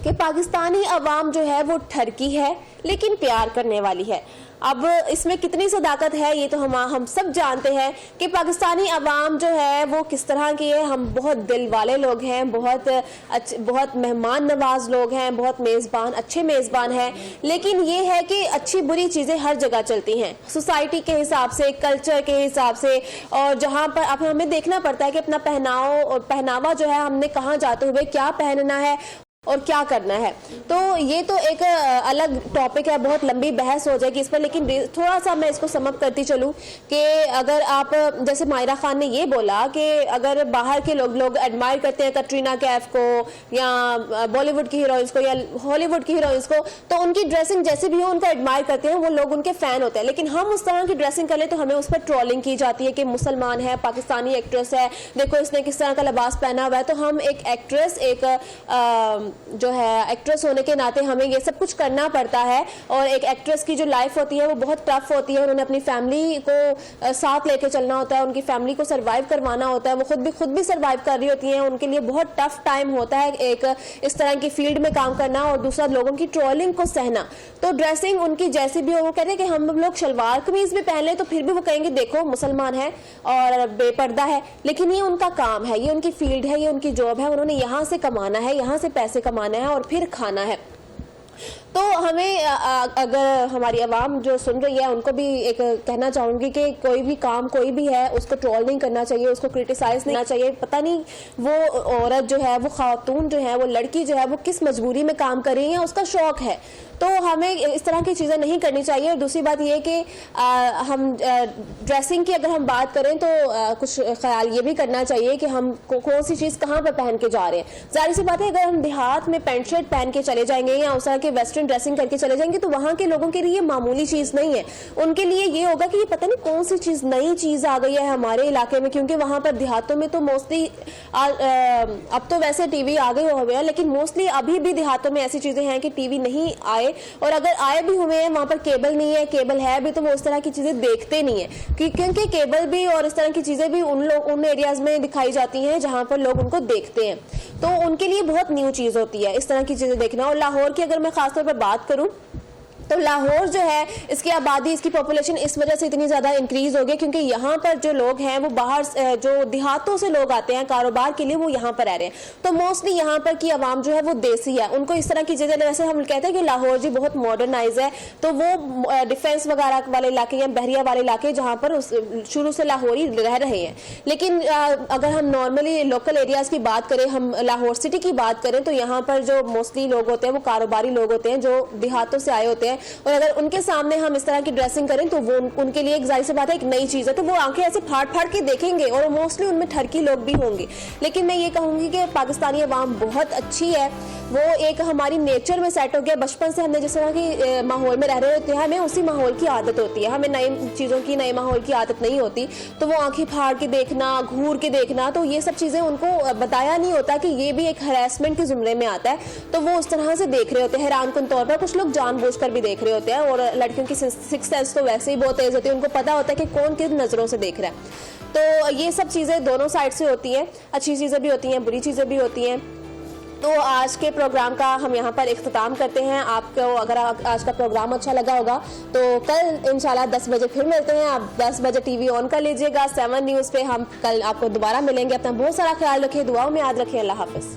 कि पाकिस्तानी अवाम जो है वो ठरकी है लेकिन प्यार करने वाली है। अब इसमें कितनी सदाकत है ये तो हम सब जानते हैं कि पाकिस्तानी अवाम जो है वो किस तरह की है। हम बहुत दिल वाले लोग हैं, बहुत मेहमान नवाज लोग हैं, बहुत मेज़बान, अच्छे मेज़बान हैं। लेकिन ये है कि अच्छी बुरी चीज़ें हर जगह चलती हैं, सोसाइटी के हिसाब से, कल्चर के हिसाब से, और जहाँ पर अब हमें देखना पड़ता है कि अपना पहनावा जो है हमने कहाँ जाते हुए क्या पहनना है और क्या करना है। तो ये तो एक अलग टॉपिक है, बहुत लंबी बहस हो जाएगी इस पर, लेकिन थोड़ा सा मैं इसको समअप करती चलूँ कि अगर आप, जैसे मायरा खान ने ये बोला कि अगर बाहर के लोग एडमायर करते हैं कटरीना कैफ को या बॉलीवुड की हीरोइंस को या हॉलीवुड की हीरोइंस को, तो उनकी ड्रेसिंग जैसे भी हो उनको एडमायर करते हैं, वो लोग उनके फ़ैन होते हैं। लेकिन हम उस तरह की ड्रेसिंग कर ले तो हमें उस पर ट्रोलिंग की जाती है कि मुसलमान है, पाकिस्तानी एक्ट्रेस है, देखो इसने किस तरह का लिबास पहना हुआ है। तो हम एक एक्ट्रेस, जो है एक्ट्रेस होने के नाते हमें ये सब कुछ करना पड़ता है, और एक एक्ट्रेस की जो लाइफ होती है वो बहुत टफ होती है। उन्होंने अपनी फैमिली को साथ लेके चलना होता है, उनकी फैमिली को सर्वाइव करवाना होता है, वो खुद भी सर्वाइव कर रही होती हैं। उनके लिए बहुत टफ टाइम होता है एक इस तरह की फील्ड में काम करना, और दूसरा लोगों की ट्रोलिंग को सहना। तो ड्रेसिंग उनकी जैसी भी हो, वो कहते हैं कि हम लोग शलवार कमीज भी पहन लें तो फिर भी वो कहेंगे देखो मुसलमान है और बेपर्दा है। लेकिन ये उनका काम है, ये उनकी फील्ड है, ये उनकी जॉब है, उन्होंने यहाँ से कमाना है, यहाँ से पैसे कमाना है और फिर खाना है। तो हमें अगर हमारी आवाम जो सुन रही है उनको भी एक कहना चाहूँगी कि कोई भी काम कोई भी है उसको ट्रोल नहीं करना चाहिए, उसको क्रिटिसाइज नहीं करना चाहिए। पता नहीं वो औरत जो है, वो खातून जो है, वो लड़की जो है वो किस मजबूरी में काम कर रही है, उसका शौक है, तो हमें इस तरह की चीज़ें नहीं करनी चाहिए। और दूसरी बात ये कि हम ड्रेसिंग की अगर हम बात करें तो कुछ ख्याल ये भी करना चाहिए कि हम कौन सी चीज़ कहाँ पर पहन के जा रहे हैं। जाहिर सी बात है अगर हम देहात में पैंट शर्ट पहन के चले जाएंगे या उस तरह के वेस्टर्न ड्रेसिंग करके चले जाएंगे तो वहाँ के लोगों के लिए मामूली चीज़ नहीं है। उनके लिए ये होगा कि ये पता नहीं कौन सी चीज़, नई चीज़ आ गई है हमारे इलाके में, क्योंकि वहाँ पर देहातों में तो मोस्टली अब तो वैसे टीवी आ गए हुए हैं, लेकिन मोस्टली अभी भी देहातों में ऐसी चीज़ें हैं कि टीवी नहीं आए, और अगर आए भी हुए हैं वहाँ पर केबल नहीं है, केबल है भी तो वो उस तरह की चीज़ें देखते नहीं है, क्योंकि केबल भी और इस तरह की चीज़ें भी उन एरियाज में दिखाई जाती हैं जहाँ पर लोग उनको देखते हैं। तो उनके लिए बहुत न्यू चीज़ होती है इस तरह की चीज़ें देखना। और लाहौर की अगर मैं खासतौर पर बात करूँ तो लाहौर जो है, इसकी आबादी, इसकी पॉपुलेशन इस वजह से इतनी ज़्यादा इंक्रीज हो गई क्योंकि यहाँ पर जो लोग हैं वो बाहर जो देहातों से लोग आते हैं कारोबार के लिए, वो यहाँ पर रह रहे हैं। तो मोस्टली यहाँ पर की आवाम जो है वो देसी है, उनको इस तरह की चीज़ें, जैसे हम कहते हैं कि लाहौर जी बहुत मॉडर्नाइज है, तो वो डिफेंस वगैरह वाले इलाके या बहरिया वाले इलाके जहाँ पर शुरू से लाहौरी रह रहे हैं। लेकिन अगर हम नॉर्मली लोकल एरियाज़ की बात करें, हम लाहौर सिटी की बात करें, तो यहाँ पर जो मोस्टली लोग होते हैं वो कारोबारी लोग होते हैं जो देहातों से आए होते हैं, और अगर उनके सामने हम इस तरह की ड्रेसिंग करें तो वो उनके लिए एक जाहिर सी बात है, एक नई चीज़ है, तो वो आंखें ऐसे फाड़ के देखेंगे, और मोस्टली उनमें ठरकी लोग भी होंगे। लेकिन मैं ये कहूँगी कि पाकिस्तानी अवाम बहुत अच्छी है, वो एक हमारी नेचर में सेट हो गया। बचपन से हमने जिस तरह की माहौल में रह रहे होते हैं, हमें उसी माहौल की आदत होती है, हमें नई चीज़ों की, नए माहौल की आदत नहीं होती। तो वो आंखें फाड़ के देखना, घूर के देखना, तो ये सब चीज़ें उनको बताया नहीं होता कि ये भी एक हरासमेंट के जुमरे में आता है, तो वो उस तरह से देख रहे होते हैं हैरानकुन तौर पर। कुछ लोग जानबूझकर भी देख रहे होते हैं, और लड़कियों की सिक्स सेंस तो वैसे ही बहुत तेज होती है, उनको पता होता है कि कौन किन नज़रों से देख रहा है। तो ये सब चीज़ें दोनों साइड से होती हैं, अच्छी चीज़ें भी होती हैं, बुरी चीज़ें भी होती हैं। तो आज के प्रोग्राम का हम यहाँ पर इख्तिताम करते हैं। आपको अगर आज का प्रोग्राम अच्छा लगा होगा तो कल इंशाल्लाह 10 बजे फिर मिलते हैं। आप 10 बजे टीवी ऑन कर लीजिएगा 7 न्यूज़ पे। हम कल आपको दोबारा मिलेंगे। अपना बहुत सारा ख्याल रखें, दुआओं में याद रखें। अल्लाह हाफ़िज़।